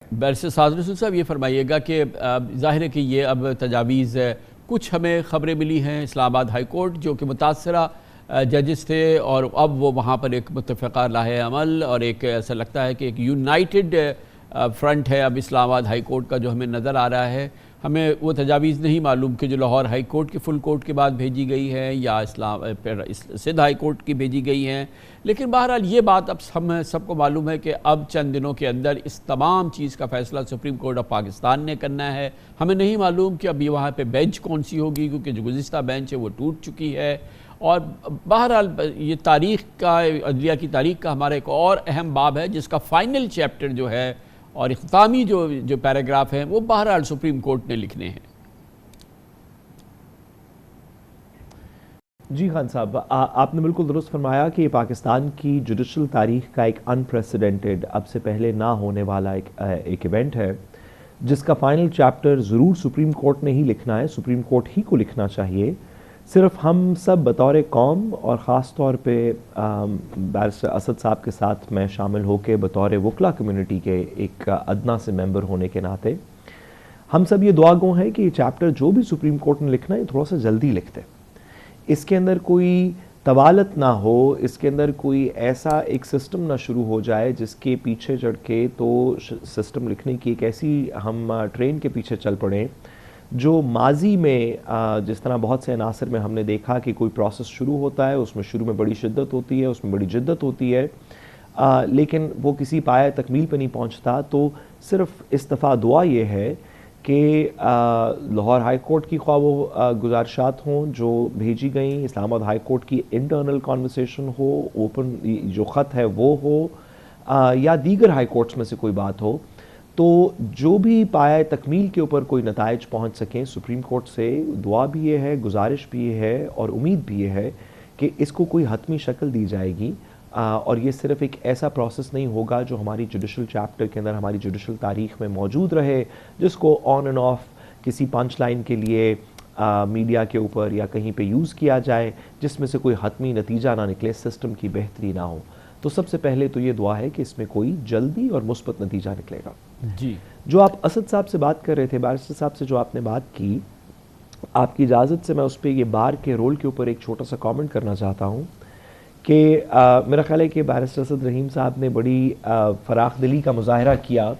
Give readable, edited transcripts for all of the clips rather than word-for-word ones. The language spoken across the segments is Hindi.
बैरिस्टर साद रसूल साहब, ये फरमाइएगा कि ज़ाहिर है कि ये अब तजावीज़ कुछ हमें ख़बरें मिली हैं इस्लामाबाद हाई कोर्ट जो कि मुतासरा जजेस थे और अब वो वहाँ पर एक मुत्तफ़क़ा लाहे अमल और एक ऐसा लगता है कि एक यूनाइटेड फ्रंट है अब इस्लामाबाद हाई कोर्ट का जो हमें नज़र आ रहा है। हमें वो तजावीज़ नहीं मालूम कि जो लाहौर हाई कोर्ट के फुल कोर्ट के बाद भेजी गई है या सिंध हाई कोर्ट की भेजी गई हैं, लेकिन बहरहाल ये बात अब हम सबको मालूम है कि अब चंद दिनों के अंदर इस तमाम चीज़ का फ़ैसला सुप्रीम कोर्ट ऑफ पाकिस्तान ने करना है। हमें नहीं मालूम कि अब ये वहाँ पे बेंच कौन सी होगी, क्योंकि जो गुज़िश्ता बेंच है वो टूट चुकी है। और बहरहाल ये तारीख़ का, अदलिया की तारीख़ का हमारा एक और अहम बाब है जिसका फ़ाइनल चैप्टर जो है और इख्तामी जो पैराग्राफ हैं वो बहरहाल सुप्रीम कोर्ट ने लिखने हैं। जी खान साहब, आपने बिल्कुल दुरुस्त फरमाया कि पाकिस्तान की जुडिशल तारीख़ का एक अनप्रेसिडेंटेड, अब से पहले ना होने वाला एक इवेंट है जिसका फ़ाइनल चैप्टर ज़रूर सुप्रीम कोर्ट ने ही लिखना है, सुप्रीम कोर्ट ही को लिखना चाहिए। सिर्फ हम सब बतौर कौम और ख़ास तौर पे बैरिस्टर असद साहब के साथ मैं शामिल होकर बतौर वकला कम्युनिटी के एक अदना से मेंबर होने के नाते हम सब ये दुआ गो हैं कि ये चैप्टर जो भी सुप्रीम कोर्ट ने लिखना है थोड़ा सा जल्दी लिखते, इसके अंदर कोई तवालत ना हो, इसके अंदर कोई ऐसा एक सिस्टम ना शुरू हो जाए जिसके पीछे चढ़ के तो सिस्टम लिखने की एक ऐसी हम ट्रेन के पीछे चल पड़ें जो माजी में जिस तरह बहुत से अनासर में हमने देखा कि कोई प्रोसेस शुरू होता है, उसमें शुरू में बड़ी शिद्दत होती है, उसमें बड़ी जिद्दत होती है, लेकिन वो किसी पाया तकमील पे नहीं पहुंचता। तो सिर्फ इस दफ़ा दुआ ये है कि लाहौर हाई कोर्ट की ख्वाह वो गुजारिशात हों जो भेजी गई, इस्लामाबाद हाई कोर्ट की इंटरनल कॉन्वर्सेशन हो, ओपन जो ख़त है वो हो, या दीगर हाई कोर्ट्स में से कोई बात हो, तो जो भी पाया तकमील के ऊपर कोई नताइज पहुँच सकें सुप्रीम कोर्ट से, दुआ भी ये है, गुजारिश भी ये है और उम्मीद भी ये है कि इसको कोई हतमी शक्ल दी जाएगी। और ये सिर्फ एक ऐसा प्रोसेस नहीं होगा जो हमारी जुडिशल चैप्टर के अंदर, हमारी जुडिशल तारीख़ में मौजूद रहे, जिसको ऑन एंड ऑफ किसी पंच लाइन के लिए मीडिया के ऊपर या कहीं पे यूज़ किया जाए, जिसमें से कोई हतमी नतीजा ना निकले, सिस्टम की बेहतरी ना हो। तो सबसे पहले तो ये दुआ है कि इसमें कोई जल्दी और मुस्बत नतीजा निकलेगा। जी, जो आप असद साहब से बात कर रहे थे, बैरिस्टर साहब से जो आपने बात की, आपकी इजाज़त से मैं उस पर ये बार के रोल के ऊपर एक छोटा सा कमेंट करना चाहता हूँ कि मेरा ख्याल है कि बैरिस्टर असद रहीम साहब ने बड़ी फराख दिली का मुजाहरा किया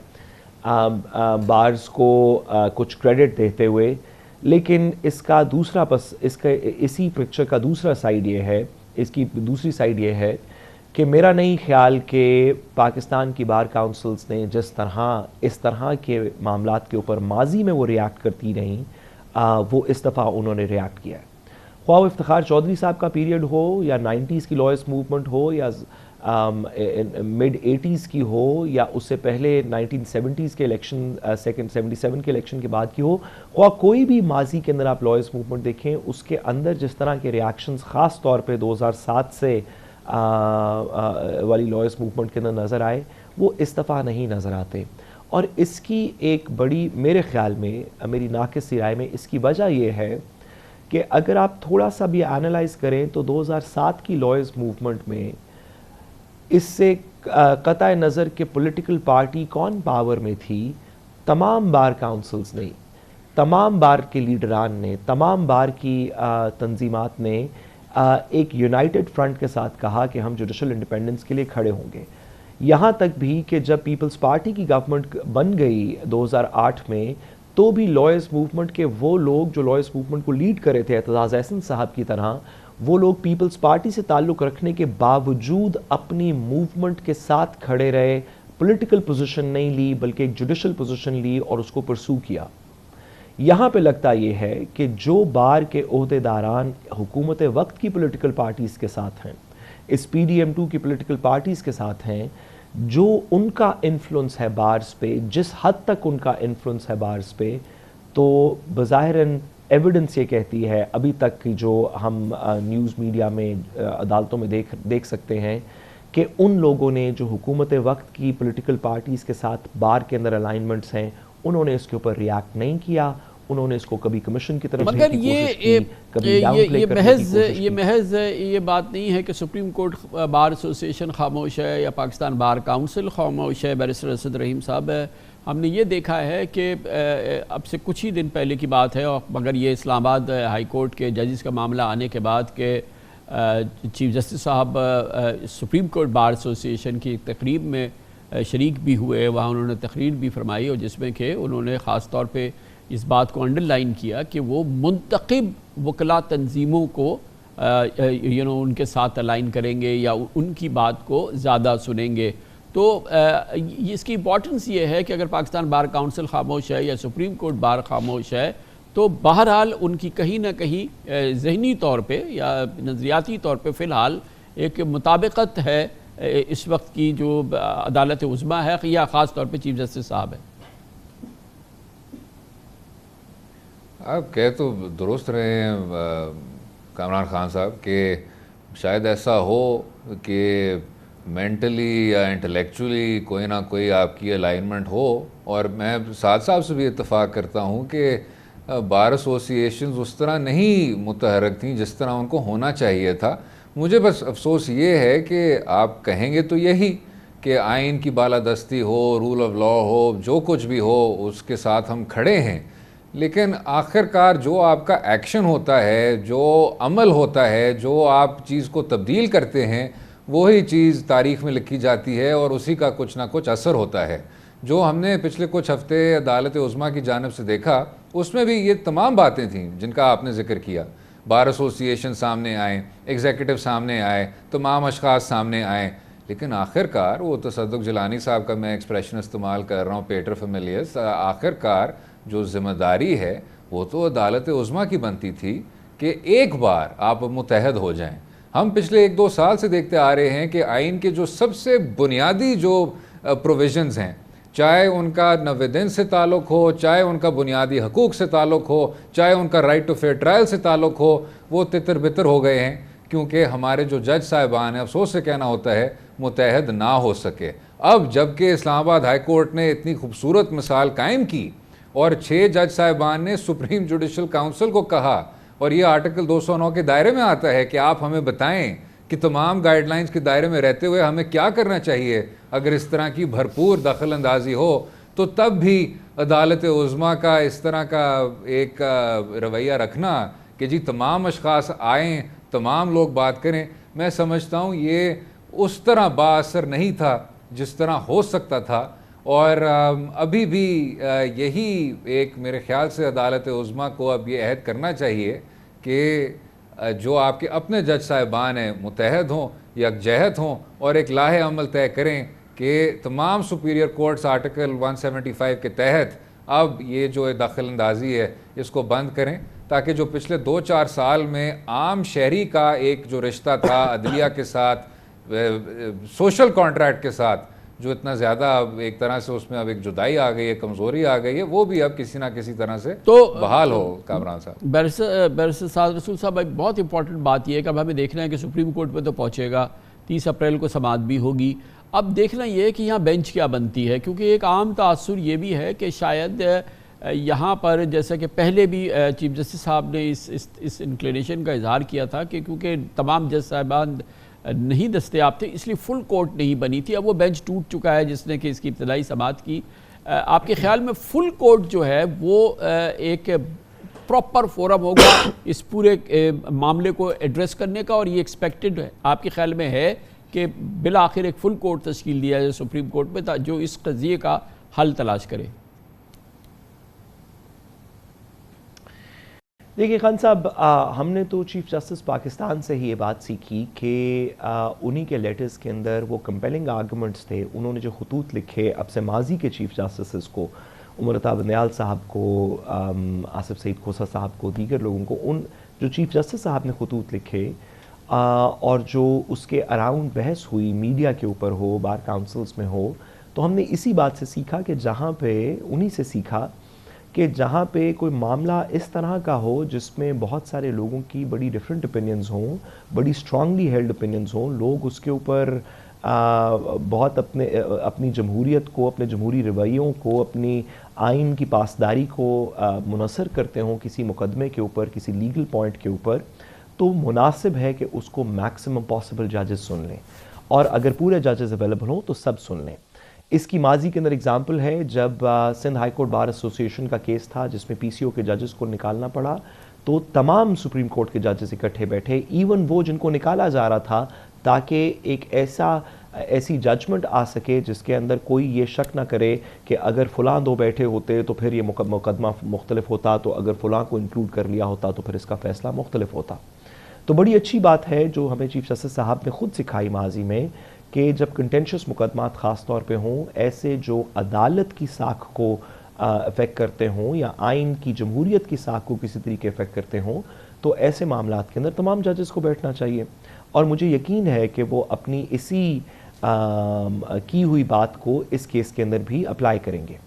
बार्स को कुछ क्रेडिट देते हुए, लेकिन इसका दूसरा इसी पिक्चर का दूसरा साइड ये है, इसकी दूसरी साइड ये है कि मेरा नहीं ख्याल कि पाकिस्तान की बार काउंसिल्स ने जिस तरह इस तरह के मामलात के ऊपर माजी में वो रिएक्ट करती रहीं, वो इस दफ़ा उन्होंने रिएक्ट किया है। ख्वाह इफ्तिखार चौधरी साहब का पीरियड हो या 90s की लॉयर्स मूवमेंट हो या मिड 80s की हो या उससे पहले 1970s के इलेक्शन, 77 के इलेक्शन के बाद की हो, ख्वाह कोई भी माजी के अंदर आप लॉयर्स मूवमेंट देखें, उसके अंदर जिस तरह के रिएक्शंस ख़ास तौर पे 2007 से वाली लॉयर्स मूवमेंट के अंदर नज़र आए, वो इस दफ़ा नहीं नज़र आते। और इसकी एक बड़ी, मेरे ख़्याल में, मेरी नाक़िस राय में, इसकी वजह ये है कि अगर आप थोड़ा सा भी एनालाइज करें तो 2007 की लॉयर्स मूवमेंट में इससे कतई नज़र के पॉलिटिकल पार्टी कौन पावर में थी, तमाम बार काउंसिल्स ने, तमाम बार के लीडरान ने, तमाम बार की तंजीमात ने एक यूनाइटेड फ्रंट के साथ कहा कि हम जुडिशल इंडिपेंडेंस के लिए खड़े होंगे। यहाँ तक भी कि जब पीपल्स पार्टी की गवर्नमेंट बन गई 2008 में, तो भी लॉयर्स मूवमेंट के वो लोग जो लॉयर्स मूवमेंट को लीड कर रहे थे, एतजाज़ अहसन साहब की तरह, वो लोग पीपल्स पार्टी से ताल्लुक़ रखने के बावजूद अपनी मूवमेंट के साथ खड़े रहे, पॉलिटिकल पोजीशन नहीं ली बल्कि एक जुडिशल पोजीशन ली और उसको परसू किया। यहाँ पे लगता ये है कि जो बार के ओहदेदारान हुकूमत वक्त की पॉलिटिकल पार्टीज़ के साथ हैं, इस PDM2 की पॉलिटिकल पार्टीज़ के साथ हैं, जो उनका इन्फ्लुएंस है बार्स पे, जिस हद तक उनका इन्फ्लुएंस है बार्स पे, तो बज़ाहिरन एविडेंस ये कहती है, अभी तक की जो हम न्यूज़ मीडिया में, अदालतों में देख सकते हैं कि उन लोगों ने जो हुकूमत वक्त की पॉलिटिकल पार्टीज़ के साथ बार के अंदर अलाइनमेंट्स हैं, उन्होंने इसके ऊपर रिएक्ट नहीं किया, उन्होंने इसको कभी कमीशन की तरफ मगर ये महज ये बात नहीं है कि सुप्रीम कोर्ट बार एसोसिएशन खामोश है या पाकिस्तान बार काउंसिल खामोश है। बैरिस्टर असद रहीम साहब, हमने ये देखा है कि अब से कुछ ही दिन पहले की बात है, और मगर ये इस्लामाबाद हाई कोर्ट के जजेस का मामला आने के बाद के चीफ जस्टिस साहब सुप्रीम कोर्ट बार एसोसिएशन की तकरीब में शरीक भी हुए। वहाँ उन्होंने तकरीर भी फरमाई और जिसमें कि उन्होंने ख़ास तौर पे इस बात को अंडरलाइन किया कि वो मुंतखब वकला तंजीमों को उनके साथ अलाइन करेंगे या उनकी बात को ज़्यादा सुनेंगे। तो इसकी इम्पॉर्टेंस ये है कि अगर पाकिस्तान बार काउंसिल खामोश है या सुप्रीम कोर्ट बार खामोश है तो बहरहाल उनकी कहीं ना कहीं ज़हनी तौर पे या नज़रियाती तौर पे फ़िलहाल एक मुताबिकत है इस वक्त की जो अदालत उज़्मा है या ख़ास तौर पे चीफ जस्टिस साहब है। आप कह तो दुरुस्त रहे हैं कामरान खान साहब कि शायद ऐसा हो कि मेंटली या इंटेलेक्चुअली कोई ना कोई आपकी अलाइनमेंट हो, और मैं साथ साहब से भी इत्तेफाक करता हूँ कि बार एसोसिएशंस उस तरह नहीं मुतहरक थी जिस तरह उनको होना चाहिए था। मुझे बस अफसोस ये है कि आप कहेंगे तो यही कि आइन की बालादस्ती हो, रूल ऑफ लॉ हो, जो कुछ भी हो उसके साथ हम खड़े हैं, लेकिन आखिरकार जो आपका एक्शन होता है, जो अमल होता है, जो आप चीज़ को तब्दील करते हैं, वही चीज़ तारीख़ में लिखी जाती है और उसी का कुछ ना कुछ असर होता है। जो हमने पिछले कुछ हफ्ते अदालत उज़्मा की जानिब से देखा उसमें भी ये तमाम बातें थीं जिनका आपने जिक्र किया। बार एसोसिएशन सामने आए, एग्जीक्यूटिव सामने आए, तमाम अशख़ास सामने आए, लेकिन आखिरकार वो तसद्दुक़ जिलानी साहब का मैं एक्सप्रेशन इस्तेमाल कर रहा हूँ, पेटर फेमिलियस, आखिरकार जो ज़िम्मेदारी है वो तो अदालत उज़्मा की बनती थी कि एक बार आप मुतहद हो जाएं। हम पिछले 1-2 साल से देखते आ रहे हैं कि आइन के जो सबसे बुनियादी जो प्रोविजंस हैं, चाहे उनका नवेदिन से ताल्लुक़ हो, चाहे उनका बुनियादी हकूक़ से ताल्लुक़ हो, चाहे उनका राइट टू फेयर ट्रायल से ताल्लुक़ हो, वो तितर बितर हो गए हैं क्योंकि हमारे जो जज साहिबान हैं, अफसोस से कहना होता है, मुतहद ना हो सके। अब जबकि इस्लामाबाद हाई कोर्ट ने इतनी खूबसूरत मिसाल कायम की और 6 जज साहिबान ने सुप्रीम जुडिशल काउंसिल को कहा, और ये आर्टिकल 209 के दायरे में आता है कि आप हमें बताएं कि तमाम गाइडलाइंस के दायरे में रहते हुए हमें क्या करना चाहिए अगर इस तरह की भरपूर दखल अंदाजी हो, तो तब भी अदालत उज़्मा का इस तरह का एक रवैया रखना कि जी तमाम अशख़ास आएँ, तमाम लोग बात करें, मैं समझता हूँ ये उस तरह बाअसर नहीं था जिस तरह हो सकता था। और अभी भी यही एक मेरे ख्याल से अदालत उज़्मा को अब ये अहद करना चाहिए कि जो आपके अपने जज साहिबान हैं मुतहद हों, यकजहत हों और एक लाहे अमल तय करें कि तमाम सुपीरियर कोर्ट्स आर्टिकल 175 के तहत अब ये जो दखल अंदाजी है इसको बंद करें, ताकि जो पिछले 2-4 साल में आम शहरी का एक जो रिश्ता था अदलिया के साथ, सोशल कॉन्ट्रैक्ट के साथ, जो इतना ज़्यादा एक तरह से उसमें अब एक जुदाई आ गई है, कमज़ोरी आ गई है, वो भी अब किसी ना किसी तरह से तो बहाल हो। कामरान साहब, बैरिस्टर साद रसूल साहब, एक बहुत इंपॉर्टेंट बात यह है कि अब हमें देखना है कि सुप्रीम कोर्ट में तो पहुँचेगा, 30 अप्रैल को समाअत भी होगी। अब देखना ये है कि यहाँ बेंच क्या बनती है, क्योंकि एक आम तासुर ये भी है कि शायद यहाँ पर जैसा कि पहले भी चीफ जस्टिस साहब ने इस इंक्लिनेशन का इजहार किया था कि क्योंकि तमाम जज साहिबान नहीं दस्तयाब थे इसलिए फुल कोर्ट नहीं बनी थी। अब वो बेंच टूट चुका है जिसने कि इसकी इब्तदाई समाअत की। आपके ख्याल में फुल कोर्ट जो है वो एक प्रॉपर फोरम होगा इस पूरे मामले को एड्रेस करने का, और ये एक्सपेक्टेड है आपके ख्याल में है कि बिल आखिर एक फुल कोर्ट तश्कील दिया जाए सुप्रीम कोर्ट में जो इस कज़िए का हल तलाश करे? देखिए खान साहब, हमने तो चीफ जस्टिस पाकिस्तान से ही ये बात सीखी कि उन्हीं के लेटर्स के अंदर वो कंपेलिंग आर्गूमेंट्स थे। उन्होंने जो खतूत लिखे अब से माजी के चीफ जस्टिस को, उमर अता बंदयाल साहब को, आसिफ सईद खोसा साहब को, दीगर लोगों को, उन जो चीफ जस्टिस साहब ने खतूत लिखे और जो उसके अराउंड बहस हुई मीडिया के ऊपर हो, बार काउंसिल्स में हो, तो हमने इसी बात से सीखा कि जहाँ पे उन्हीं से सीखा कि जहाँ पे कोई मामला इस तरह का हो जिसमें बहुत सारे लोगों की बड़ी डिफरेंट ओपिनियंस हों, बड़ी स्ट्रांगली हेल्ड ओपिनियंस हों, लोग उसके ऊपर बहुत अपनी जमहूरियत को, अपने जमहूरी रवैयों को, अपनी आइन की पासदारी को मुनसर करते हों किसी मुकदमे के ऊपर, किसी लीगल पॉइंट के ऊपर, तो मुनासिब है कि उसको मैक्सिमम पॉसिबल जजेस सुन लें, और अगर पूरे जजेस अवेलेबल हों तो सब सुन लें। इसकी माजी के अंदर एग्जाम्पल है जब Sindh high court bar association का केस था जिसमें पीसीओ के जजेस को निकालना पड़ा, तो तमाम सुप्रीम कोर्ट के जजेस इकट्ठे बैठे, इवन वो जिनको निकाला जा रहा था, ताकि एक ऐसी जजमेंट आ सके जिसके अंदर कोई ये शक ना करे कि अगर फ़लाँ दो बैठे होते तो फिर ये मुकदमा मुख्तलिफ होता, तो अगर फ़लाँ को इंक्लूड कर लिया होता तो फिर इसका फ़ैसला मुख्तलिफ होता। तो बड़ी अच्छी बात है जो हमें चीफ जस्टिस साहब ने ख़ुद सिखाई माजी में कि जब कंटेंशियस मुकदमात ख़ास तौर पे हों, ऐसे जो अदालत की साख को अफेक्ट करते हों या आइन की जमहूरियत की साख को किसी तरीके अफेक्ट करते हों, तो ऐसे मामलात के अंदर तमाम जजेस को बैठना चाहिए। और मुझे यकीन है कि वो अपनी इसी की हुई बात को इस केस के अंदर भी अप्लाई करेंगे।